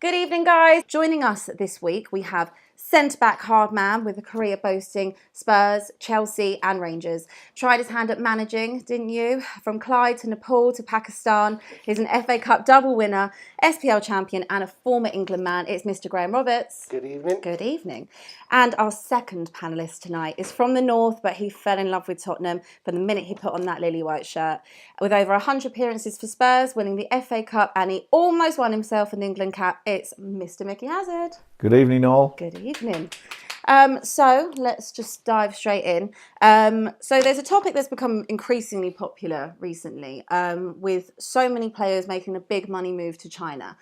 Good evening, guys. Joining us this week, we have centre-back hard man with a career boasting Spurs, Chelsea and Rangers. Tried his hand at managing, didn't you? From Clyde to Nepal to Pakistan. He's an FA Cup double winner, SPL champion and a former England man. It's Mr. Graham Roberts. Good evening. Good evening. And our second panellist tonight is from the north, but he fell in love with Tottenham from the minute he put on that lily white shirt. With over 100 appearances for Spurs, winning the FA Cup, and he almost won himself an England cap, it's Mr. Micky Hazard. Good evening, all. Good evening. So let's just dive straight in. So there's a topic that's become increasingly popular recently, with so many players making a big money move to China.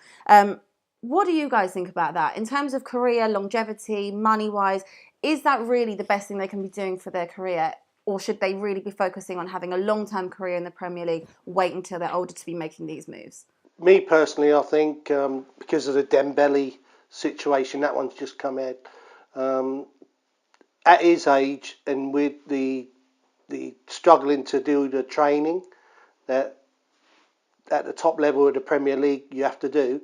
What do you guys think about that? In terms of career, longevity, money-wise, is that really the best thing they can be doing for their career? Or should they really be focusing on having a long-term career in the Premier League, wait until they're older to be making these moves? Me personally, I think because of the Dembele situation, that one's just come out. At his age and with the struggling to do the training that at the top level of the Premier League you have to do,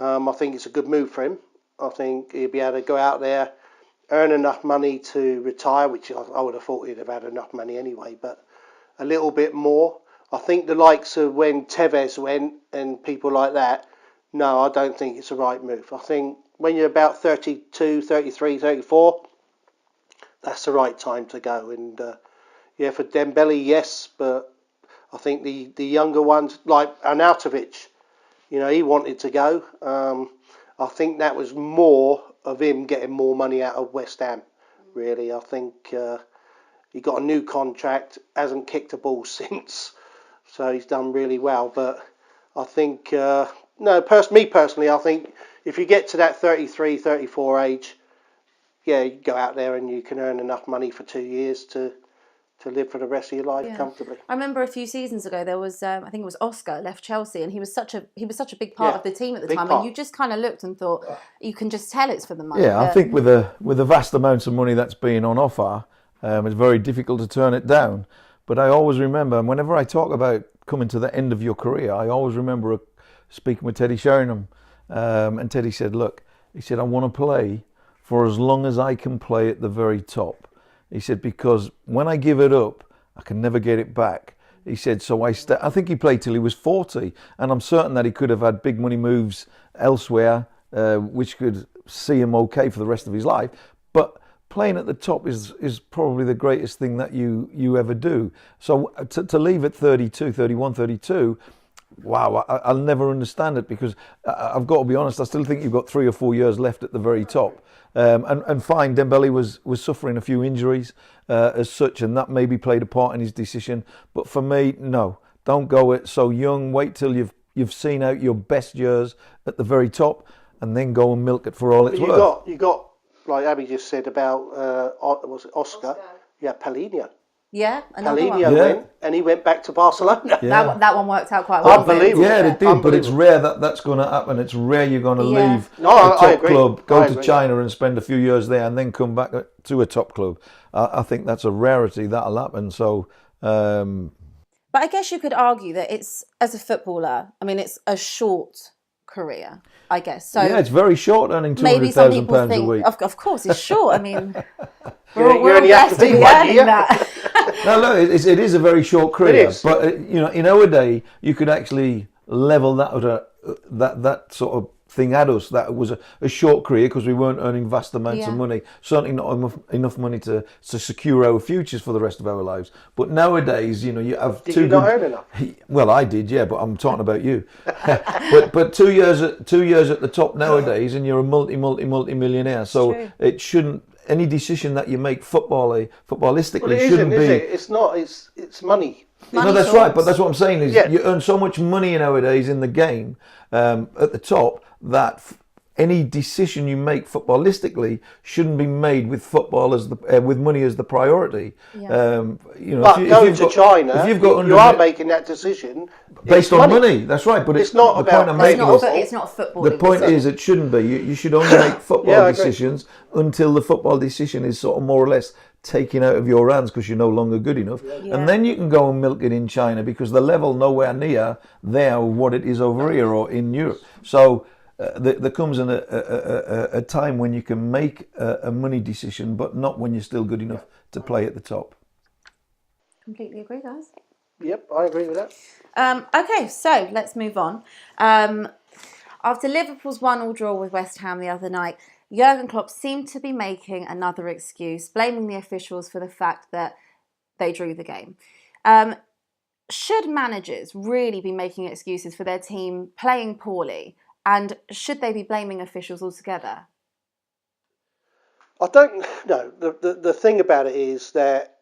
I think it's a good move for him. I think he'll be able to go out there, earn enough money to retire, which I would have thought he'd have had enough money anyway, but a little bit more. I think the likes of when Tevez went and people like that, no, I don't think it's the right move. I think when you're about 32, 33, 34, that's the right time to go. And yeah, for Dembele, yes, but I think the younger ones, like Arnautovic, you know, he wanted to go. I think that was more of him getting more money out of West Ham, really. I think he got a new contract, hasn't kicked a ball since, so he's done really well. But I think, me personally, I think if you get to that 33, 34 age, yeah, you go out there and you can earn enough money for 2 years to live for the rest of your life comfortably. I remember a few seasons ago there was, I think it was Oscar left Chelsea, and he was such a big part of the team at the time, and you just kind of looked and thought you can just tell it's for the money. Yeah, I think with the vast amounts of money that's being on offer, it's very difficult to turn it down. But I always remember, and whenever I talk about coming to the end of your career, I always remember speaking with Teddy Sheringham, and Teddy said, "Look," he said, "I want to play for as long as I can play at the very top." He said, "Because when I give it up, I can never get it back." He said, "So I think he played till he was 40, and I'm certain that he could have had big money moves elsewhere, which could see him okay for the rest of his life. But playing at the top is probably the greatest thing that you ever do. So to leave at 32, 31, 32, wow, I'll never understand it, because I've got to be honest, I still think you've got 3 or 4 years left at the very top. And fine, Dembele was suffering a few injuries as such, and that maybe played a part in his decision. But for me, no, don't go it so young. Wait till you've seen out your best years at the very top, and then go and milk it for all it's worth. You got like Abby just said about was it Oscar? Yeah, Paulinho. Yeah, Paulinho went, and he went back to Barcelona. Yeah. That one worked out quite well. Unbelievable. Yeah, it did, but it's rare that's going to happen. It's rare you're going to leave a top club, go to China and spend a few years there, and then come back to a top club. I think that's a rarity that'll happen. So, but I guess you could argue that it's, as a footballer, I mean, it's a short career, I guess. So yeah, it's very short, earning £200,000 a week. Of course, it's short. I mean, we're only have to be 1 year. That. No, look, it is a very short career. But you know, in our day, you could actually level that sort of thing at us. That was a short career because we weren't earning vast amounts of money. Certainly not enough money to secure our futures for the rest of our lives. But nowadays, you know, you have Did you not earn enough? Well, I did, yeah, but I'm talking about you. but 2 years at the top nowadays, and you're a multi-millionaire. So it shouldn't. Any decision that you make footballistically shouldn't be. It's not. It's money. No, that's right. But that's what I'm saying is you earn so much money nowadays in the game at the top that any decision you make footballistically shouldn't be made with football as with money as the priority. Yeah. You know, but going to China, you are making that decision based on money. That's right, but it's not about. It's not football. The point is, it shouldn't be. You should only make football decisions until the football decision is sort of more or less taken out of your hands because you're no longer good enough, and then you can go and milk it in China because the level nowhere near there what it is over here or in Europe. So there comes a time when you can make a money decision, but not when you're still good enough to play at the top. Completely agree, guys. Yep, I agree with that. Okay, so let's move on. After Liverpool's 1-1 draw with West Ham the other night, Jurgen Klopp seemed to be making another excuse, blaming the officials for the fact that they drew the game. Should managers really be making excuses for their team playing poorly? And should they be blaming officials altogether? I don't know. The thing about it is that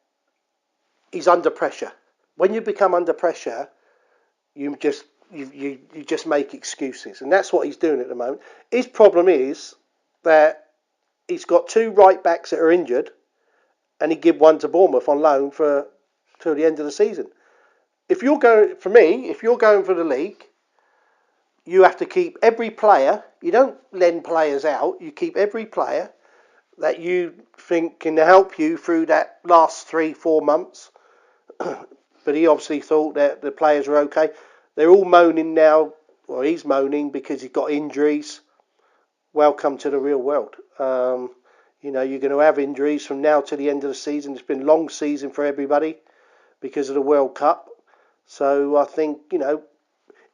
he's under pressure. When you become under pressure, you just make excuses, and that's what he's doing at the moment. His problem is that he's got 2 right backs that are injured, and he give one to Bournemouth on loan till the end of the season. If you're going for the league, you have to keep every player. You don't lend players out. You keep every player that you think can help you through that last 3-4 months. But he obviously thought that the players were okay. They're all moaning now, or he's moaning because he's got injuries. Welcome to the real world. You're going to have injuries from now to the end of the season. It's been a long season for everybody because of the World Cup. So I think,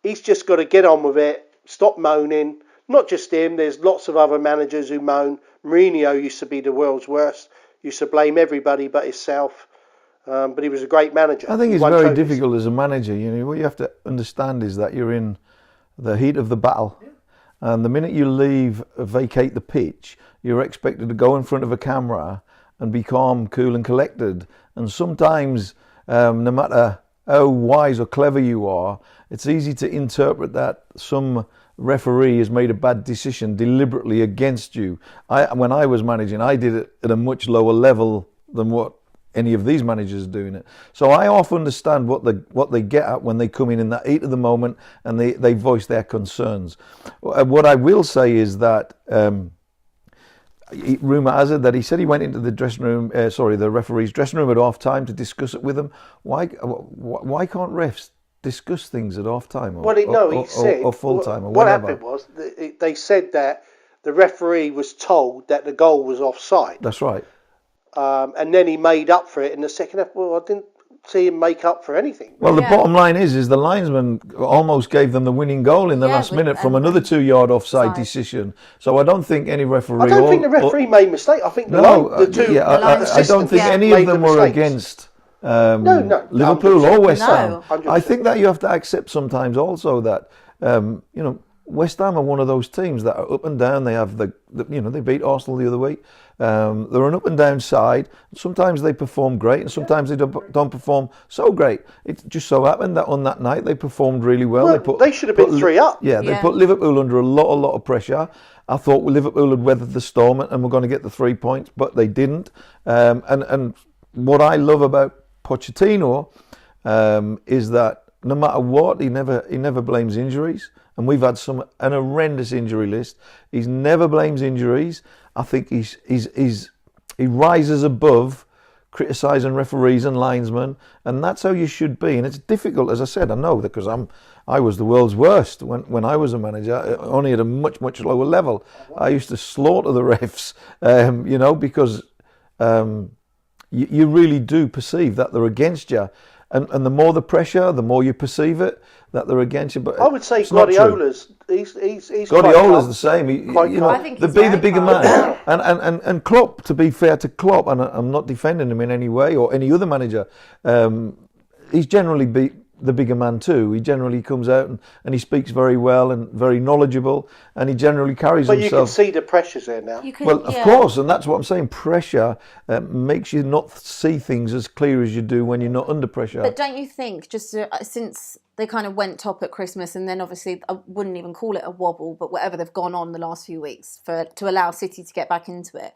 he's just got to get on with it, stop moaning. Not just him, there's lots of other managers who moan. Mourinho used to be the world's worst, used to blame everybody but himself. But he was a great manager. I think it's very difficult as a manager. What you have to understand is that you're in the heat of the battle. Yeah. And the minute you vacate the pitch, you're expected to go in front of a camera and be calm, cool and collected. And sometimes, no matter how wise or clever you are, it's easy to interpret that some referee has made a bad decision deliberately against you. When I was managing, I did it at a much lower level than what any of these managers are doing it. So I often understand what they get at when they come in that heat of the moment and they voice their concerns. What I will say is that rumour has it that he said he went into the the referee's dressing room at half time to discuss it with them. Why can't refs discuss things at half time or full time or whatever? What happened was they said that the referee was told that the goal was offside. That's right. And then he made up for it in the second half. Well, I didn't see him make up for anything. Well, the bottom line is the linesman almost gave them the winning goal in the last minute from another 2-yard offside decision. So I don't think any referee... I don't think the referee made a mistake. I think I don't think any of them were against Liverpool or West Ham. I think that you have to accept sometimes also that, West Ham are one of those teams that are up and down. They have they beat Arsenal the other week. They're an up and down side. Sometimes they perform great, and sometimes they don't perform so great. It just so happened that on that night they performed really well. They should have been 3 up. Yeah, they put Liverpool under a lot of pressure. I thought Liverpool had weathered the storm and were going to get the 3 points, but they didn't. And what I love about Pochettino is that no matter what, he never blames injuries. And we've had an horrendous injury list. He never blames injuries. I think he rises above criticising referees and linesmen, and that's how you should be. And it's difficult, as I said. I know that because I was the world's worst when I was a manager, only at a much lower level. I used to slaughter the refs, because you really do perceive that they're against you. And the more the pressure, the more you perceive it that they're against you. But I would say Guardiola's he's Guardiola's the same. I think the bigger man. And Klopp, to be fair to Klopp, and I'm not defending him in any way or any other manager, he's generally the bigger man too. He generally comes out and he speaks very well and very knowledgeable, and he generally carries himself. But you can see the pressures there now. Of course, and that's what I'm saying. Pressure makes you not see things as clear as you do when you're not under pressure. But don't you think, since they kind of went top at Christmas, and then obviously I wouldn't even call it a wobble, but whatever they've gone on the last few weeks to allow City to get back into it,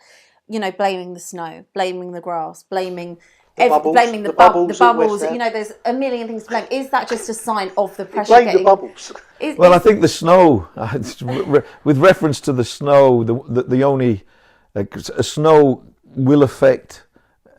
blaming the snow, blaming the grass, blaming the bubbles. There's a million things to blame. Is that just a sign of the pressure? Blame the bubbles. I think the snow, with reference to the snow, the only snow will affect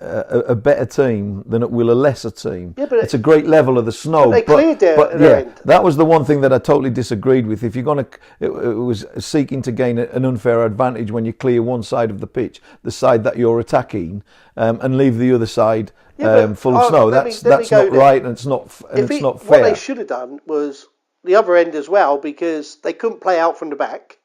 a better team than it will a lesser team. Yeah, but it's a great level of the snow. But they cleared their end. That was the one thing that I totally disagreed with. If you're going to, it was seeking to gain an unfair advantage when you clear one side of the pitch, the side that you're attacking, and leave the other side full of snow. That's not right, and it's not fair. What they should have done was the other end as well, because they couldn't play out from the back,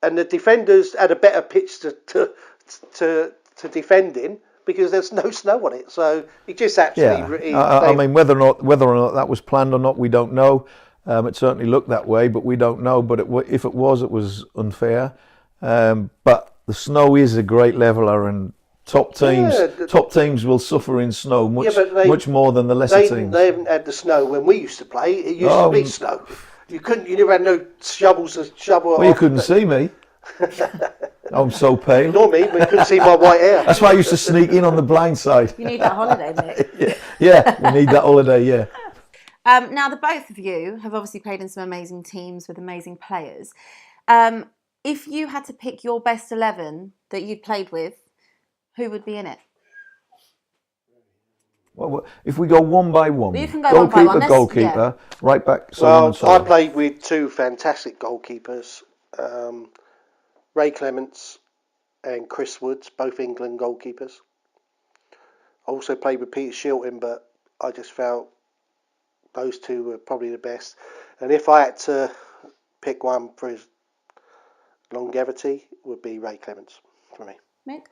and the defenders had a better pitch to defend in, because there's no snow on it. So it just actually... I mean, whether or not that was planned or not, we don't know. It certainly looked that way, but we don't know. But if it was unfair. But the snow is a great leveler, and top teams will suffer in snow much more than the lesser teams. They haven't had the snow when we used to play. It used to be snow. You never had no shovels to shovel. Well, you couldn't see me. I'm so pale. Nor me, but you couldn't see my white hair. That's why I used to sneak in on the blind side. You need that holiday, Mick. Yeah, we need that holiday, yeah. Now, the both of you have obviously played in some amazing teams with amazing players. If you had to pick your best 11 that you'd played with, who would be in it? Well, if we go one by one, you can go goalkeeper, right back. I played with two fantastic goalkeepers, Ray Clements and Chris Woods, both England goalkeepers. I also played with Peter Shilton, but I just felt those two were probably the best. And if I had to pick one for his longevity, it would be Ray Clements for me. Mick?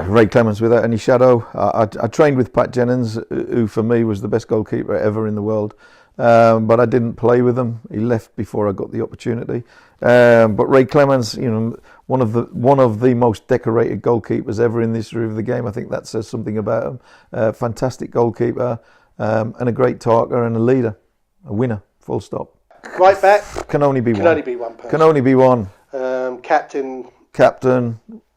Ray Clements without any shadow. I trained with Pat Jennings, who for me was the best goalkeeper ever in the world. But I didn't play with him. He left before I got the opportunity. But Ray Clements, one of the most decorated goalkeepers ever in the history of the game. I think that says something about him. Fantastic goalkeeper, and a great talker and a leader, a winner. Full stop. Right back. Can only be one. Can only be one person. Can only be one. Captain.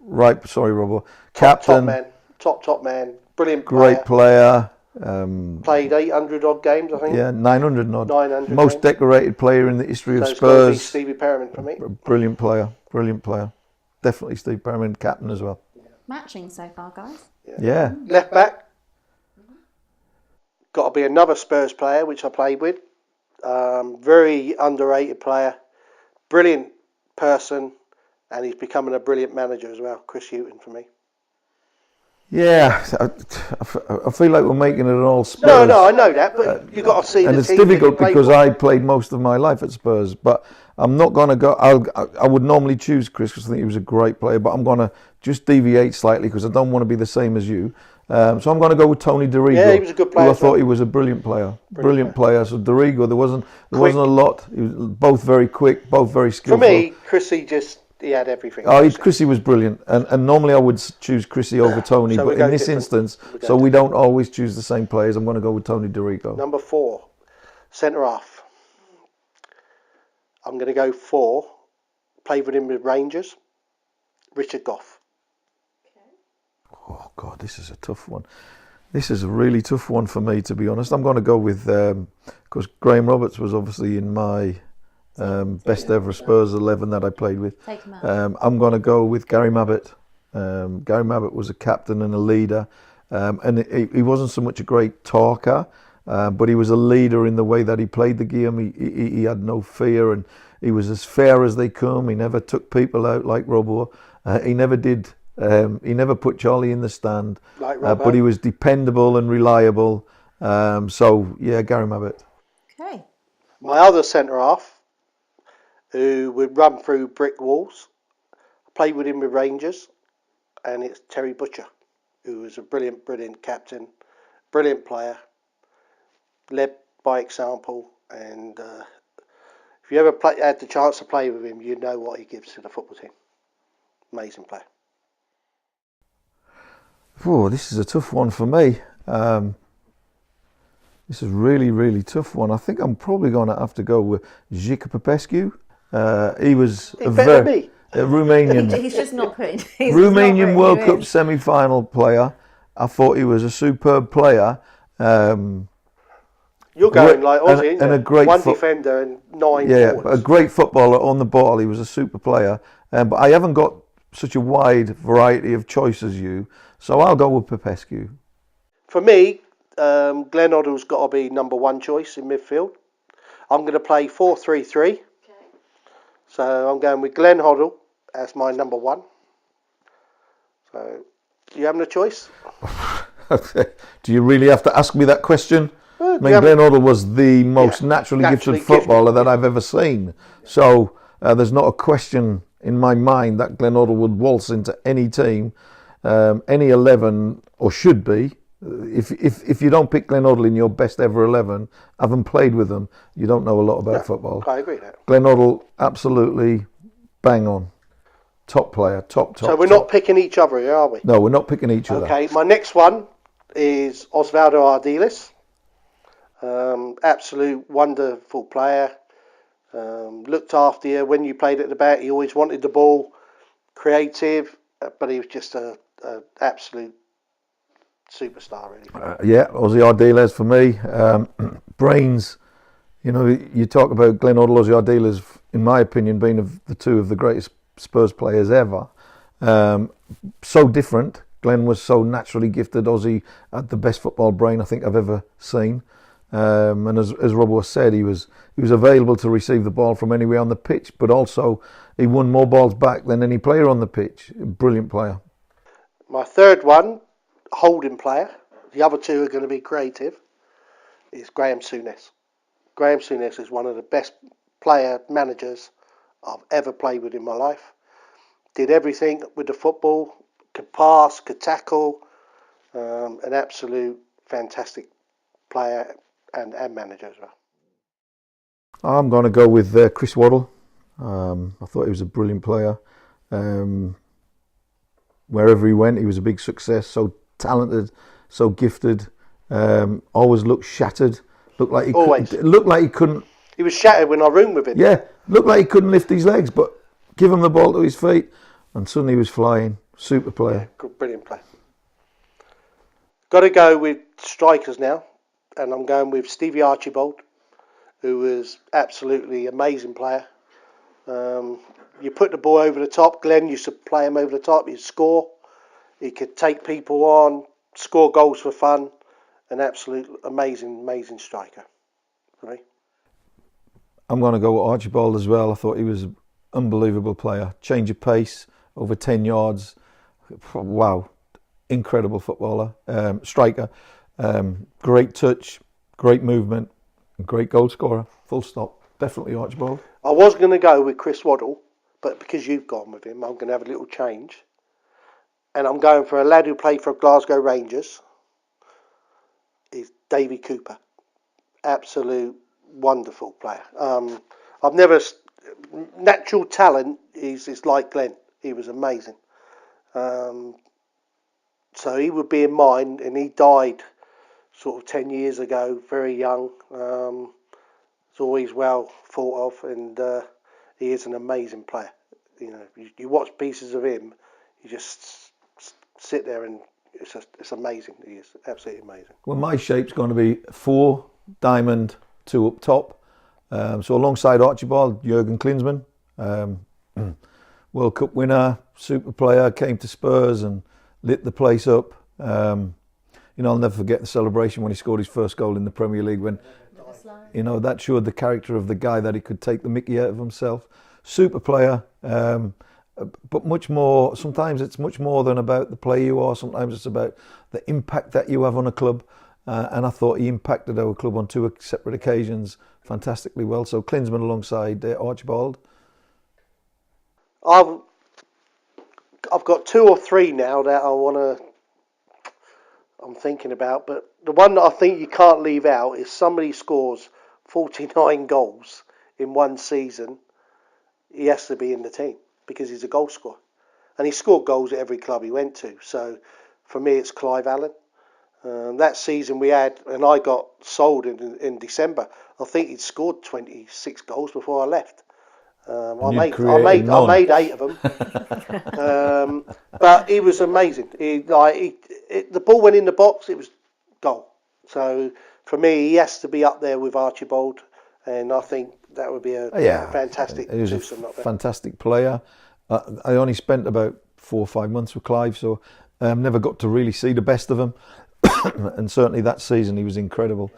Right. Sorry, Robbo. Captain. Top man. Brilliant player. Great player. Played 800 odd games, I think. Yeah, 900 odd. 900 Most games. decorated player in the history of So it's got to be Spurs. Stevie Perriman for me. Brilliant player. Definitely Steve Perriman, captain as well. Matching so far, guys. Yeah. Left back. Got to be another Spurs player, which I played with. Very underrated player. Brilliant person. And he's becoming a brilliant manager as well. Chris Hughton for me. Yeah, I feel like we're making it all Spurs. No, I know that, but you've got to see. And it's difficult because I played most of my life at Spurs. But I'm not going to go. I would normally choose Chris because I think he was a great player. But I'm going to just deviate slightly because I don't want to be the same as you. So I'm going to go with Tony DeRigo. Yeah, he was a good player. I thought he was a brilliant player. Brilliant player. So DeRigo, there wasn't a lot. He was both very quick, both very skillful. For me, Chrissy he had everything. Chrissy was brilliant, and normally I would choose Chrissy over Tony, but in this instance, so we don't always choose the same players. I'm going to go with Tony DeRigo. Number 4, centre half. I'm going to go 4. Played with him with Rangers. Richard Gough. Oh God, this is a tough one. This is a really tough one for me, to be honest. I'm going to go with because Graham Roberts was obviously in my best ever Spurs 11 that I played with. I'm going to go with Gary Mabbott. Gary Mabbott was a captain and a leader, and he wasn't so much a great talker, but he was a leader in the way that he played the game. He had no fear, and he was as fair as they come. He never took people out like Robbo. He never did. He never put Charlie in the stand, but he was dependable and reliable. So yeah, Gary Mabbott. Okay. My other centre half, who would run through brick walls. I played with him with Rangers, and it's Terry Butcher, who was a brilliant captain, brilliant player, led by example, and if you ever had the chance to play with him, you know what he gives to the football team. Amazing player. Oh, this is a tough one for me. This is really, really tough one. I think I'm probably going to have to go with Jică Popescu. He was a Romanian. He's just not putting. Romanian World Cup semi-final player. I thought he was a superb player. You're going like Aussie, and a great defender and 9 forwards. A great footballer on the ball. He was a super player. But I haven't got such a wide variety of choice as you. So I'll go with Popescu. For me, Glenn Hoddle's got to be number one choice in midfield. I'm going to play 4-3-3. Okay. So I'm going with Glenn Hoddle as my number one. So, do you have a choice? Do you really have to ask me that question? Well, I mean, Glenn Hoddle was the most naturally gifted footballer that I've ever seen. So there's not a question in my mind that Glenn Hoddle would waltz into any team, any 11, or should be. If you don't pick Glenn Hoddle in your best ever 11, haven't played with them, you don't know a lot about football. I agree with that. Glenn Hoddle, absolutely bang on. Top player, top. So we're not picking each other here, are we? No, we're not picking each other. Okay, my next one is Osvaldo Ardiles. Absolute wonderful player. Looked after you when you played at the back. He always wanted the ball. Creative, but he was just an absolute superstar, really. Ozzy Ardiles for me. Brains. You know, you talk about Glenn Hoddle, Ozzy Ardiles, in my opinion, being the two of the greatest Spurs players ever. So different. Glenn was so naturally gifted. Ozzy had the best football brain I think I've ever seen. And as Robbo said, he was available to receive the ball from anywhere on the pitch, but also he won more balls back than any player on the pitch. Brilliant player. My third one, holding player. The other two are going to be creative. Is Graham Souness. Graham Souness is one of the best player managers I've ever played with in my life. Did everything with the football, could pass, could tackle, an absolute fantastic player and manager as well. I'm going to go with Chris Waddle. I thought he was a brilliant player. Wherever he went, he was a big success. So talented, so gifted. Always looked shattered. Looked like he couldn't. He was shattered when I roomed with him. Yeah, looked like he couldn't lift his legs, but give him the ball to his feet, and suddenly he was flying. Super player. Yeah, brilliant player. Got to go with strikers now, and I'm going with Stevie Archibald, who was absolutely amazing player. You put the ball over the top. Glenn used to play him over the top. He'd score. He could take people on, score goals for fun. An absolute amazing striker. Right? I'm going to go with Archibald as well. I thought he was an unbelievable player. Change of pace, over 10 yards. Wow. Incredible footballer. Striker. Great touch, great movement, great goal scorer. Full stop. Definitely Archibald. I was going to go with Chris Waddle, but because you've gone with him, I'm going to have a little change. And I'm going for a lad who played for Glasgow Rangers. Is Davy Cooper. Absolute wonderful player. I've never... Natural talent is like Glenn. He was amazing. So he would be in mine, and he died sort of 10 years ago, very young. It's always well thought of, and he is an amazing player. You know, you watch pieces of him, you just sit there and it's amazing. He is absolutely amazing. Well, my shape's going to be 4 diamond, 2 up top. So alongside Archibald, Jurgen Klinsmann, World Cup winner, super player, came to Spurs and lit the place up. I'll never forget the celebration when he scored his first goal in the Premier League, when that showed the character of the guy, that he could take the Mickey out of himself. Super player, but much more. Sometimes it's much more than about the player you are. Sometimes it's about the impact that you have on a club. And I thought he impacted our club on 2 separate occasions fantastically well. So Klinsmann alongside Archibald. I've got 2 or 3 now that I'm thinking about, but the one that I think you can't leave out is somebody scores 49 goals in one season. He has to be in the team because he's a goal scorer, and he scored goals at every club he went to. So for me, it's Clive Allen. That season we had, and I got sold in December. I think he'd scored 26 goals before I left. I made 8 of them, but he was amazing. The ball went in the box, it was goal. So for me, he has to be up there with Archibald, and I think that would be a fantastic. He was a fantastic player. I only spent about 4 or 5 months with Clive, so never got to really see the best of him. And certainly that season he was incredible.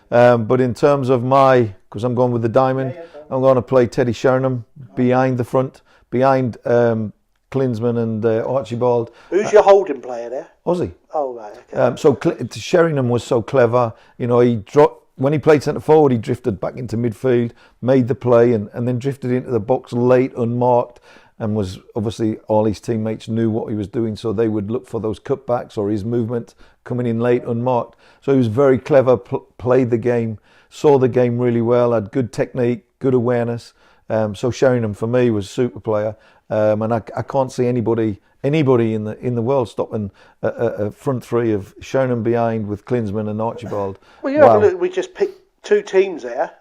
But in terms of because I'm going with the diamond, I'm going to play Teddy Sheringham behind the front, behind Klinsmann and Archibald. Who's your holding player there? Ozzy. Oh, right, okay. So Sheringham was so clever. When he played centre forward, he drifted back into midfield, made the play, and then drifted into the box late, unmarked, and was obviously all his teammates knew what he was doing, so they would look for those cutbacks or his movement coming in late, unmarked. So he was very clever, played the game, saw the game really well, had good technique, good awareness. So Sheringham for me was a super player, and I can't see anybody in the world stopping a front three of Sheringham behind with Klinsmann and Archibald. Well, you have a look, we just picked two teams there,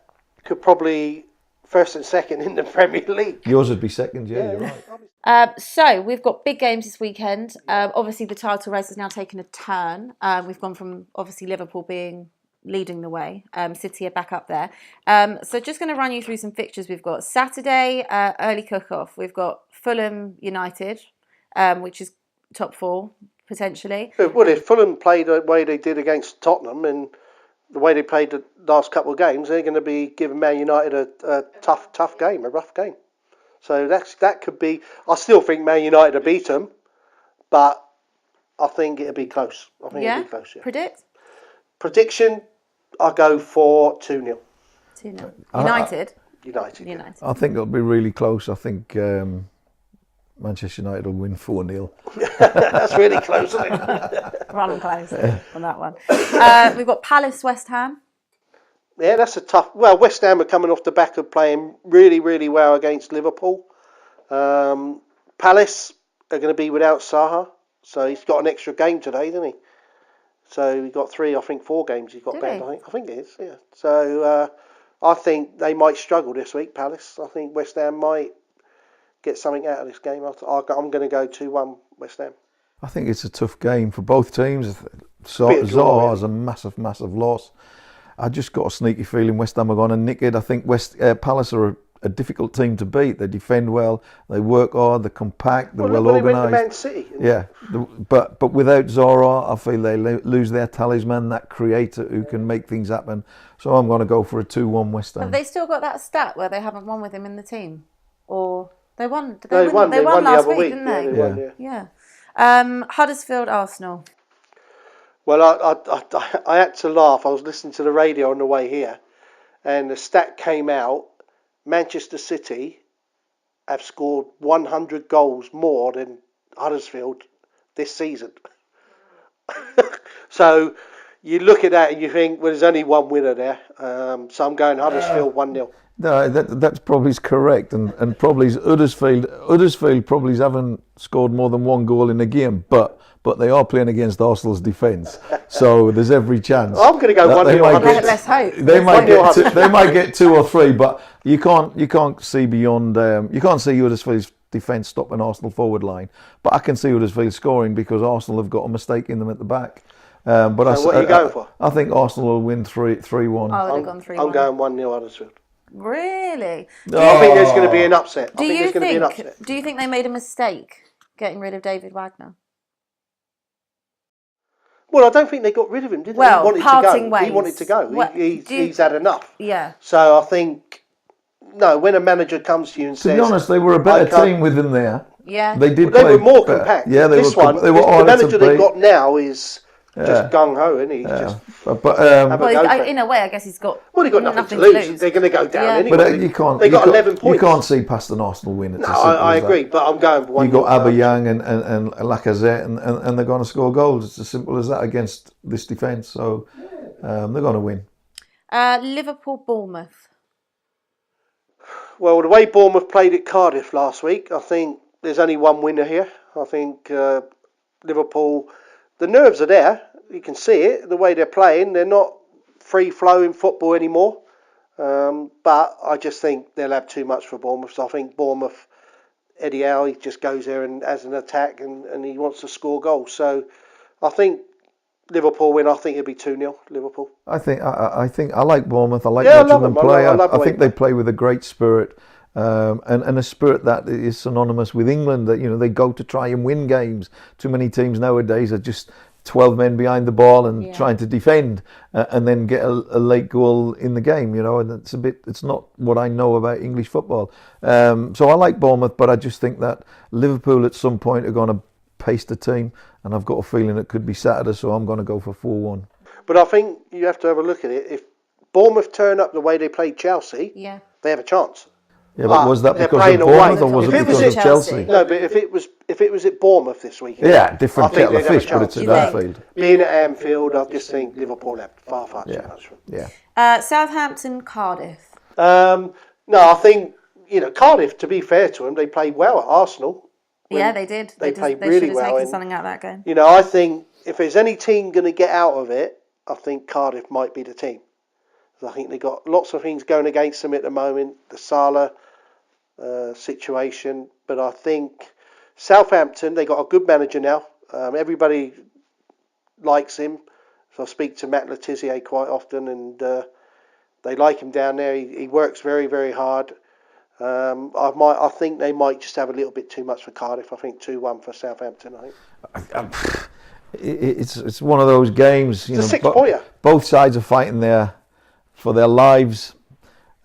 could probably first and second in the Premier League. Yours would be second, yeah. You're right. So we've got big games this weekend. Obviously, the title race has now taken a turn. We've gone from obviously Liverpool leading the way. City are back up there. So just going to run you through some fixtures. We've got Saturday early cook-off. We've got Fulham United, which is top 4 potentially. Well, if Fulham played the way they did against Tottenham and the way they played the last couple of games, they're going to be giving Man United a tough game, a rough game. So that could be. I still think Man United will beat them, but I think it'll be close. It'll be close. Yeah. Prediction. I go for 2-0. 2-0. United. United. I think it'll be really close. I think Manchester United will win 4-0. That's really close, isn't it? Run close on that one. We've got Palace West Ham. Yeah, that's a tough. Well, West Ham are coming off the back of playing really, really well against Liverpool. Palace are going to be without Saha, so he's got an extra game today, didn't he? So he got 4 games he's got back. I think it is. Yeah. So I think they might struggle this week. Palace. I think West Ham might get something out of this game. I'm going to go 2-1 West Ham. I think it's a tough game for both teams. Zaha has a massive loss. I just got a sneaky feeling West Ham are going to nick it. I think Palace are a difficult team to beat. They defend well, they work hard, they're compact, they're well organised. Man City. Yeah, but without Zaha, I feel they lose their talisman, that creator who can make things happen. So I'm going to go for a 2-1 West Ham. Have they still got that stat where they haven't won with him in the team? Or they won? They won last week, week, didn't they? Yeah. Huddersfield Arsenal. Well, I had to laugh. I was listening to the radio on the way here, and the stat came out. Manchester City have scored 100 goals more than Huddersfield this season. So you look at that and you think, well, there's only one winner there. So I'm going Huddersfield 1-0. No, that's probably correct, and probably Huddersfield probably haven't scored more than 1 goal in a game, but they are playing against Arsenal's defence, so there's every chance. I'm going to go 1-0. Let's hope They might get 2 or 3, but you can't see beyond. You can't see Huddersfield's defence stopping Arsenal forward line, but I can see Huddersfield scoring because Arsenal have got a mistake in them at the back. But what are you going for? I think Arsenal will win 3-1. Oh, they've gone 3-1. I'm going 1-0 Huddersfield. Really? I think there's going to be an upset. Do you think they made a mistake getting rid of David Wagner? Well, I don't think they got rid of him, did they? Well, He wanted to go. He's had enough. Yeah. So I think, when a manager comes to you and says... To be honest, they were a better team with him there. Yeah. They were more compact. Yeah, the manager they've got now is... just gung-ho, isn't he? In a way, I guess he's got... Well, they've got nothing to lose. They're going to go down anyway. But they got 11 points. You can't see past an Arsenal win. I agree, but I'm going for 1-0. You've got Abbi and Lacazette, and they're going to score goals. It's as simple as that against this defence. So they're going to win. Liverpool Bournemouth. Well, the way Bournemouth played at Cardiff last week, I think there's only one winner here. I think Liverpool... The nerves are there. You can see it. The way they're playing, they're not free-flowing football anymore. But I just think they'll have too much for Bournemouth. So I think Bournemouth, Eddie Howe, he just goes there and has an attack and he wants to score goals. So I think Liverpool win. I think it'll be 2-0 Liverpool. I think I like Bournemouth. I like watching them play. I think they play with a great spirit. and a spirit that is synonymous with England, that they go to try and win games. Too many teams nowadays are just 12 men behind the ball and trying to defend and then get a late goal in the game, and it's not what I know about English football. So I like Bournemouth, but I just think that Liverpool at some point are going to pace the team, and I've got a feeling it could be Saturday, so I'm going to go for 4-1. But I think you have to have a look at it. If Bournemouth turn up the way they played Chelsea, they have a chance. Yeah, but was that because of Bournemouth or was it because of Chelsea? No, but if it was at Bournemouth this weekend, different kettle of fish, but it's at Anfield. Being at Anfield, I just think Liverpool have far too much. Southampton, Cardiff. No, I think Cardiff. To be fair to them, they played well at Arsenal. Yeah, they did. They played really well. Taken something out of that game. I think if there's any team going to get out of it, I think Cardiff might be the team. I think they've got lots of things going against them at the moment. The Salah situation, but I think Southampton, they got a good manager now. Everybody likes him. So I speak to Matt Letizia quite often, and they like him down there. He works very, very hard. I think they might just have a little bit too much for Cardiff. I think 2-1 for Southampton. I think it's one of those games. It's a 6-pointer. Both sides are fighting there for their lives.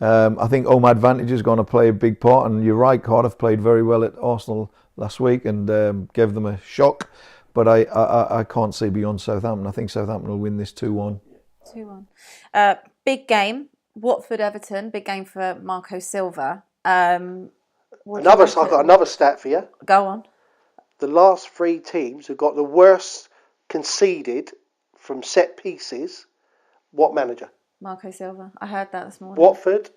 I think home advantage is going to play a big part, and you're right, Cardiff played very well at Arsenal last week and gave them a shock, but I can't see beyond Southampton. I think Southampton will win this 2-1. 2-1. Big game, Watford-Everton, big game for Marco Silva. I've got another stat for you. Go on. The last 3 teams who got the worst conceded from set pieces, what manager? Marco Silva. I heard that this morning. Watford,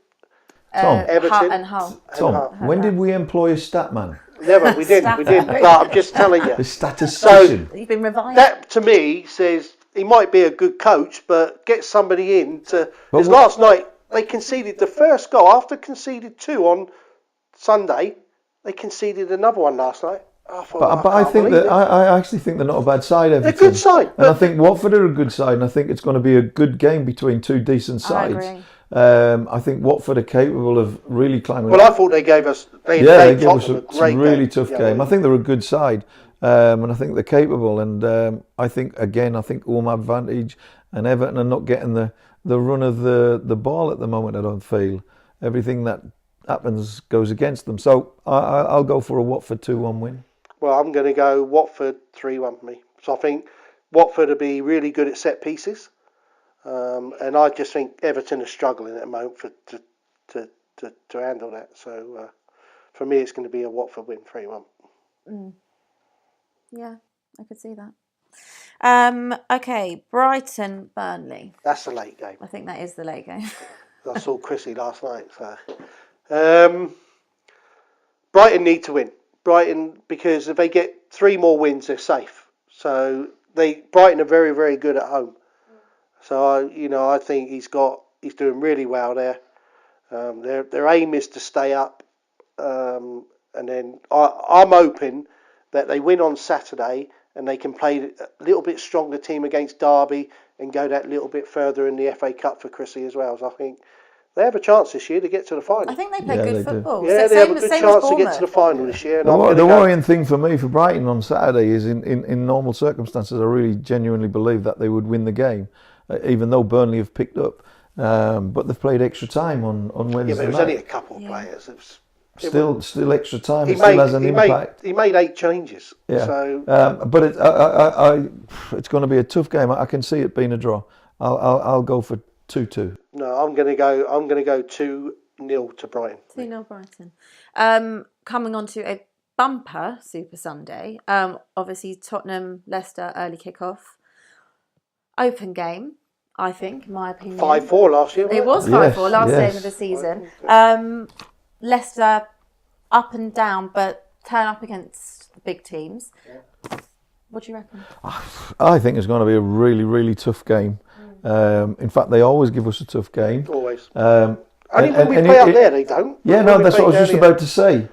Tom, Everton, and Hull. Tom, when did we employ a stat man? Never, we didn't. But I'm just telling you. A statistician. You've been revised. That to me says he might be a good coach, but get somebody in to. Because last night they conceded the first goal after conceded 2 on Sunday. They conceded another one last night. But I think that I actually think they're not a bad side. Everton. They're a good side, and I think Watford are a good side, and I think it's going to be a good game between 2 decent sides. I agree. I think Watford are capable of really climbing. Well, I thought they gave us. They gave us a really tough game. I think they're a good side, and I think they're capable. And I think home advantage, and Everton are not getting the run of the ball at the moment. I don't feel everything that happens goes against them. So I'll go for a Watford 2-1 win. Well, I'm going to go Watford 3-1 for me. So I think Watford will be really good at set pieces. And I just think Everton are struggling at the moment to handle that. So for me, it's going to be a Watford win 3-1. Yeah, I could see that. Okay, Brighton, Burnley. That's the late game. I think that is the late game. I saw Chrissy last night. So Brighton need to win. Brighton, because if they get 3 more wins, they're safe. So Brighton are very, very good at home. So I think he's doing really well there. Their aim is to stay up, and then I'm hoping that they win on Saturday and they can play a little bit stronger team against Derby and go that little bit further in the FA Cup for Chrissy as well. So I think they have a chance this year to get to the final. I think they play good football. Yeah, they have a good chance to get to the final this year. And the worrying thing for me for Brighton on Saturday is in normal circumstances, I really genuinely believe that they would win the game, even though Burnley have picked up. But they've played extra time on Wednesday Yeah, but it was night. only a couple of players. Still extra time. It still has an impact. He made 8 changes. Yeah. So, but it's going to be a tough game. I can see it being a draw. I'll go for 2-2. No, I'm going to go 2-0 to Brighton. 2-0 Brighton. Coming on to a bumper Super Sunday. Obviously Tottenham, Leicester early kickoff. Open game, I think, in my opinion. 5-4 last year. It was 5-4 last game of the season. Leicester up and down, but turn up against the big teams. Yeah. What do you reckon? I think it's going to be a really, really tough game. In fact, they always give us a tough game. Always. Only when we play up there, they don't. Yeah, no, that's what I was just about to say.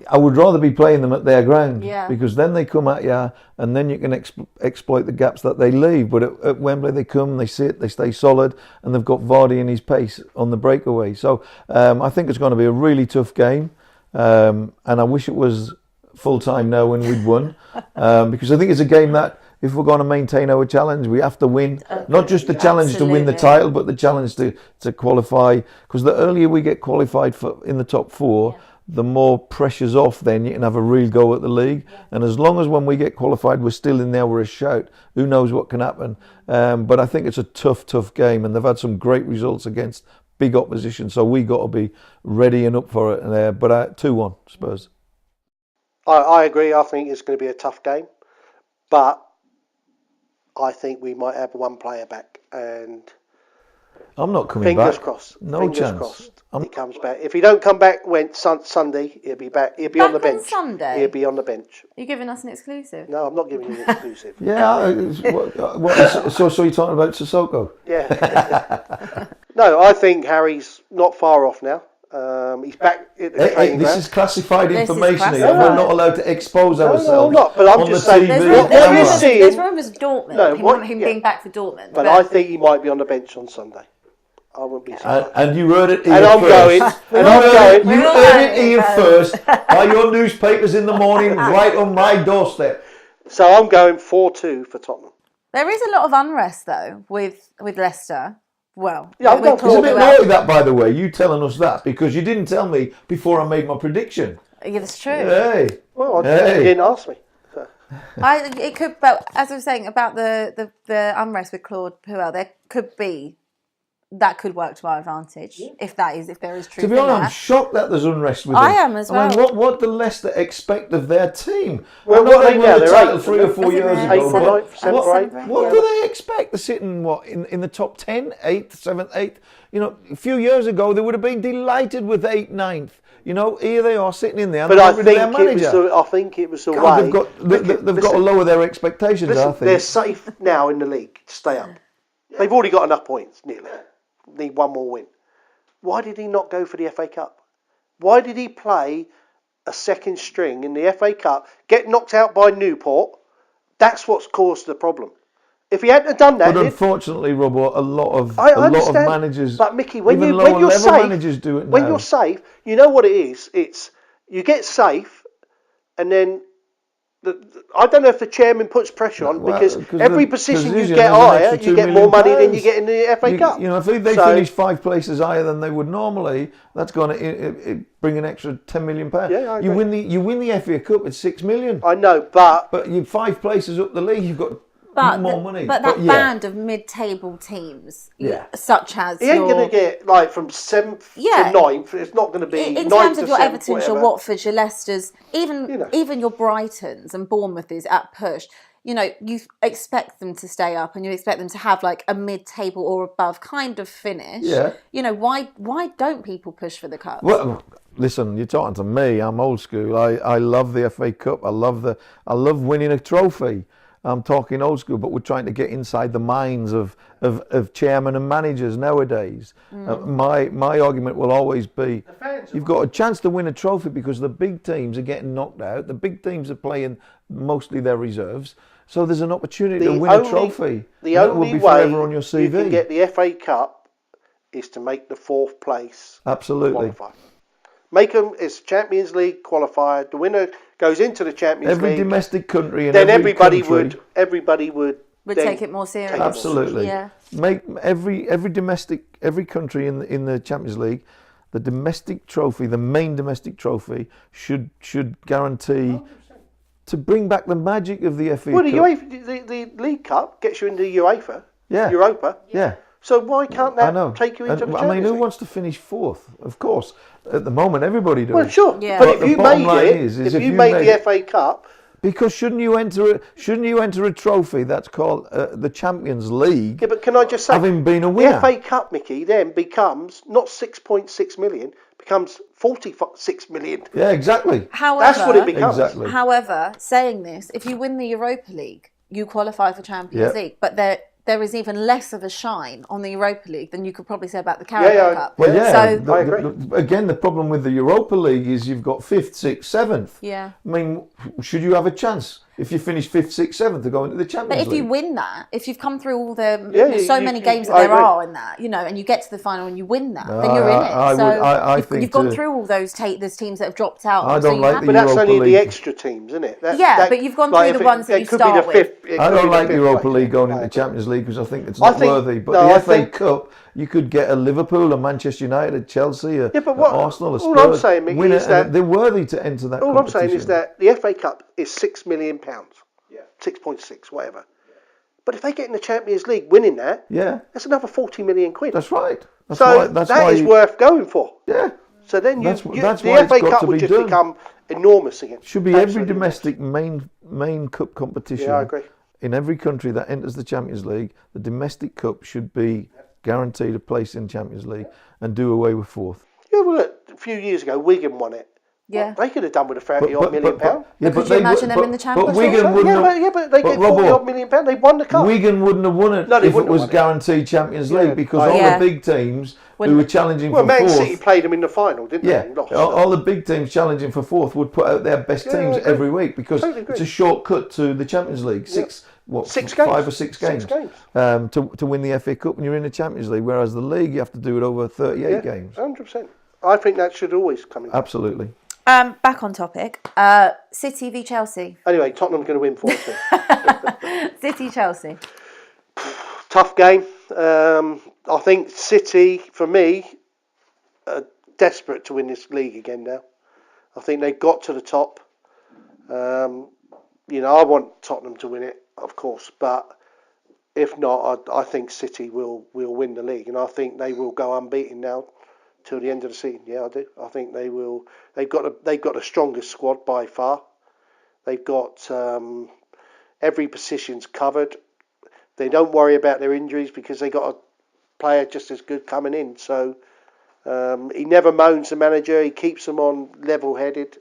I would rather be playing them at their ground, Yeah. because then they come at you, and then you can exploit the gaps that they leave. But at Wembley, they come, they sit, they stay solid, and they've got Vardy and his pace on the breakaway. So I think it's going to be a really tough game, and I wish it was full time now when we'd won, because I think it's a game that, if we're going to maintain our challenge, we have to win. Not just the challenge to win the title, but the challenge to qualify. Because the earlier we get qualified in the top four, the more pressure's off. Then you can have a real go at the league. And as long as when we get qualified, we're still in there, we're a shout. Who knows what can happen? But I think it's a tough game, and they've had some great results against big opposition. So we got to be ready and up for it. But 2-1 Spurs. I agree. I think it's going to be a tough game, but I think we might have one player back, and I'm not coming back. Fingers crossed. No Fingers chance. crossed. He comes back. If he don't come back Sunday, he'll be back. He'll be on the bench. Sunday? He'll be on the bench. You're giving us an exclusive? No, I'm not giving you an exclusive. So you're talking about Sissoko? Yeah. No, I think Harry's not far off now. He's back at the training this ground. is classified This is information here. classified. We're not allowed to expose ourselves. No, I'm not. But I'm on just the saying. TV. There's rumours of Dortmund. No, him being back for Dortmund. But I think he might be on the bench on Sunday. I wouldn't be surprised. And you heard it here And I'm first. going. And I'm going. You heard it here first by your newspapers in the morning, right on my doorstep. So I'm going 4-2 for Tottenham. There is a lot of unrest though with Leicester. Well, Yeah, I'm It's a bit naughty that, by the way, you telling us that, because you didn't tell me before I made my prediction. Yeah, that's true. Hey. Well, you didn't ask me. So. It could, but as I was saying about the unrest with Claude Puel, there could be that could work to our advantage if there is truth. To be honest, I'm shocked that there's unrest with them. I am as well. I mean, what do Leicester expect of their team? Well, what they won the title eighth, 3 or 4 years ago. What do they expect? They're sitting in the top 10, 8th, 7th, 8th. You know, a few years ago they would have been delighted with 8th, 9th. You know, here they are sitting in there. But I think it was the way. They've got to lower their expectations. I think they're safe now in the league to stay up. They've already got enough points, nearly. Need one more win. Why did he not go for the FA Cup? Why did he play a second string in the FA Cup, get knocked out by Newport? That's what's caused the problem. If he hadn't done that, but unfortunately, Rob, a lot of managers. But Mickey, when you're safe, do it when you're safe, you know what it is. It's you get safe, and then I don't know if the chairman puts pressure on because every position you get higher, you get more money than you get in the FA Cup. You know, if they finish 5 places higher than they would normally, that's going to bring an extra £10 million. Yeah, I agree. You win the FA Cup, it's £6 million. I know, but you 5 places up the league, you've got more money. But that band of mid-table teams, such as he ain't going to get from 7th to 9th. It's not going to be in 9th terms to of your 7th, Evertons, whatever. your Watfords, your Leicesters, even your Brightons and Bournemouths at push. You know, you expect them to stay up, and you expect them to have like a mid-table or above kind of finish. Yeah. You know, why don't people push for the cups? Well, listen, you're talking to me. I'm old school. I love the FA Cup. I love winning a trophy. I'm talking old school, but we're trying to get inside the minds of chairmen and managers nowadays. My argument will always be, you've got a chance to win a trophy because the big teams are getting knocked out. The big teams are playing mostly their reserves. So there's an opportunity to win a trophy. The only way on your CV. you can get the FA Cup is to make the 4th place. Absolutely. Qualify. Make them as Champions League qualifier. The winner goes into the Champions League. Every domestic country, and then everybody would take it more seriously. Absolutely. Yeah. Make every country in the Champions League, the domestic trophy, the main domestic trophy should guarantee to bring back the magic of the FA Cup. The League Cup gets you into UEFA. Yeah. Europa. Yeah. So why can't that take you into the Champions League? I mean, who wants to finish 4th? Of course, at the moment, everybody does. Well, sure. Yeah. But if you made the FA Cup, because shouldn't you enter a trophy that's called the Champions League? Yeah, but can I just say, having been a winner, the FA Cup, Mickey, then becomes not 6.6 million, becomes 46 million. Yeah, exactly. However, that's what it becomes. However, saying this, if you win the Europa League, you qualify for Champions League, but there is even less of a shine on the Europa League than you could probably say about the Carabao Cup. Well, yeah. So, I agree. Again, the problem with the Europa League is you've got 5th, 6th, 7th. yeah. I mean, should you have a chance if you finish 5th, 6th, 7th to go into the Champions But if League? you win that, if you've come through all the Yeah, so many games that I there agree. are in that, and you get to the final and you win that, then you're in it. I think you've gone through all those there's teams that have dropped out. I don't like the But that's Europa only League. the extra teams, isn't it? But you've gone through the ones that you start with. I don't like the Europa League going into the Champions League because I think it's not worthy. But the FA Cup, you could get a Liverpool, a Manchester United, Chelsea, a Arsenal, a Spurs. All I'm saying, Micky, is that they're worthy to enter that. All competition. I'm saying is that the FA Cup is £6 million. 6.6, whatever. But if they get in the Champions League winning that, that's another 40 million quid. That's right. That's why worth going for. Yeah. So then that's the why FA Cup would just become enormous again. Should be every domestic main cup competition. Yeah, I agree. In every country that enters the Champions League, the domestic cup should be guaranteed a place in Champions League and do away with 4th. Yeah, well, look, a few years ago, Wigan won it. Yeah. They could have done with a £30-odd million. Could you imagine them in the Champions League? But they get £40-odd million. They won the cup. Wigan wouldn't have won it if it was guaranteed Champions League because all the big teams who were challenging for 4th... Man City played them in the final, didn't they? And lost. All the big teams challenging for 4th would put out their best teams every week because it's a shortcut to the Champions League. 5 or 6 games to win the FA Cup when you're in the Champions League, whereas the league you have to do it over 38 games. 100%. I think that should always come in. Absolutely. Back on topic. City v Chelsea. Anyway, Tottenham's going to win 4-2. City Chelsea. Tough game. I think City, for me, are desperate to win this league again now. I think they've got to the top. I want Tottenham to win it, of course, but if not, I think City will win the league, and I think they will go unbeaten now till the end of the season. Yeah, I do. I think they will. They've got the strongest squad by far. They've got every position's covered. They don't worry about their injuries because they got a player just as good coming in. So he never moans the manager. He keeps them on level-headed.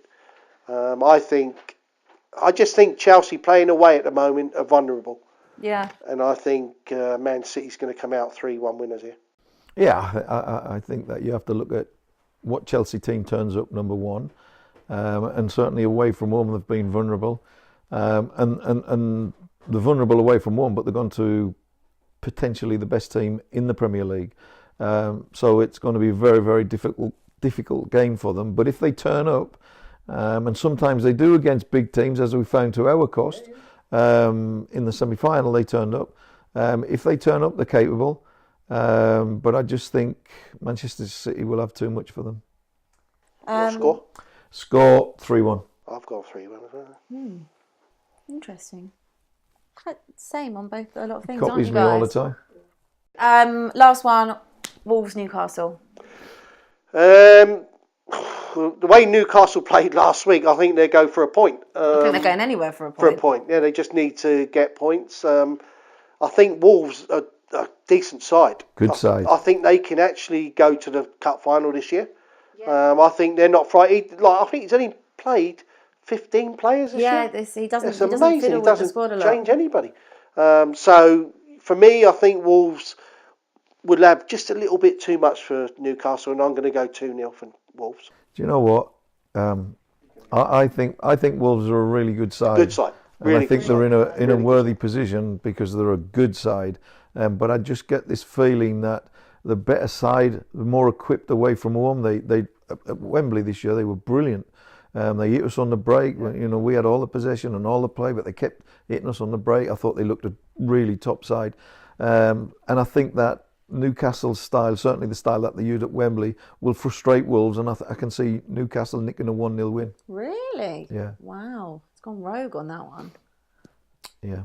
I just think Chelsea playing away at the moment are vulnerable. Yeah. And I think Man City's going to come out 3-1 winners here. Yeah, I think that you have to look at what Chelsea team turns up, number one, and certainly away from home they've been vulnerable, and they're vulnerable away from home, but they're going to potentially the best team in the Premier League, so it's going to be a very, very difficult game for them. But if they turn up, and sometimes they do against big teams, as we found to our cost, in the semi-final they turned up. If they turn up, they're capable. But I just think Manchester City will have too much for them. Score? Score 3-1. I've got 3-1 as well. Interesting. Quite same on both a lot of things, Copies aren't you me guys? all the time. Last one, Wolves Newcastle. The way Newcastle played last week, I think they go for a point. I think they're going anywhere for a point. Yeah, they just need to get points. I think Wolves are a decent side. Good side. I think they can actually go to the cup final this year. Yeah. I think they're not frightened. I think he's only played 15 players this year. Yeah, he doesn't amazing. fiddle with the squad a lot. Change anybody. So for me, I think Wolves would have just a little bit too much for Newcastle, and I'm going to go 2-0 for Wolves. Do you know what? I think Wolves are a really good side. Good side. Really, and I think they're in a worthy position because they're a good side. But I just get this feeling that the better side, the more equipped away from home. They at Wembley this year they were brilliant. They hit us on the break. We had all the possession and all the play, but they kept hitting us on the break. I thought they looked a really top side, and I think that Newcastle's style, certainly the style that they used at Wembley, will frustrate Wolves, and I can see Newcastle nicking a 1-0 win. Really? Yeah. Wow, it's gone rogue on that one. Yeah.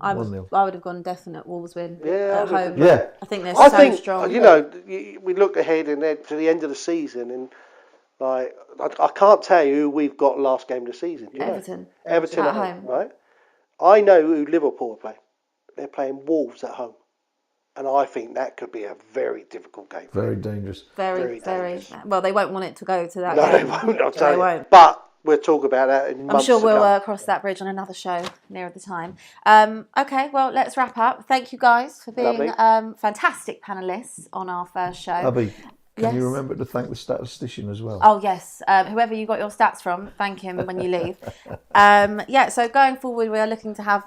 I would have gone definite Wolves win at home. Yeah. I think they're so strong. We look ahead to the end of the season, and I can't tell you who we've got last game of the season. Everton at home, right? I know who Liverpool are playing. They're playing Wolves at home. And I think that could be a very difficult game. Very dangerous. Very dangerous. Well, they won't want it to go to that game. No, they won't. They won't. But we'll talk about that in months I'm sure to we'll come. cross that bridge on another show nearer the time. Okay, well, let's wrap up. Thank you guys for being fantastic panellists on our first show. Abbi, can Yes. you remember to thank the statistician as well? Oh, yes. Whoever you got your stats from, thank him when you leave. So going forward, we are looking to have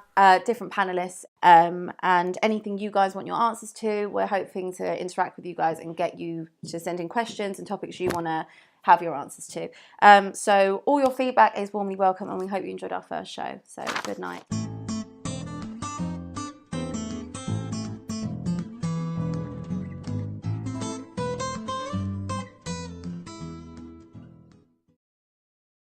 different panellists and anything you guys want your answers to, we're hoping to interact with you guys and get you to send in questions and topics you want to have your answers to. So all your feedback is warmly welcome, and we hope you enjoyed our first show. So good night.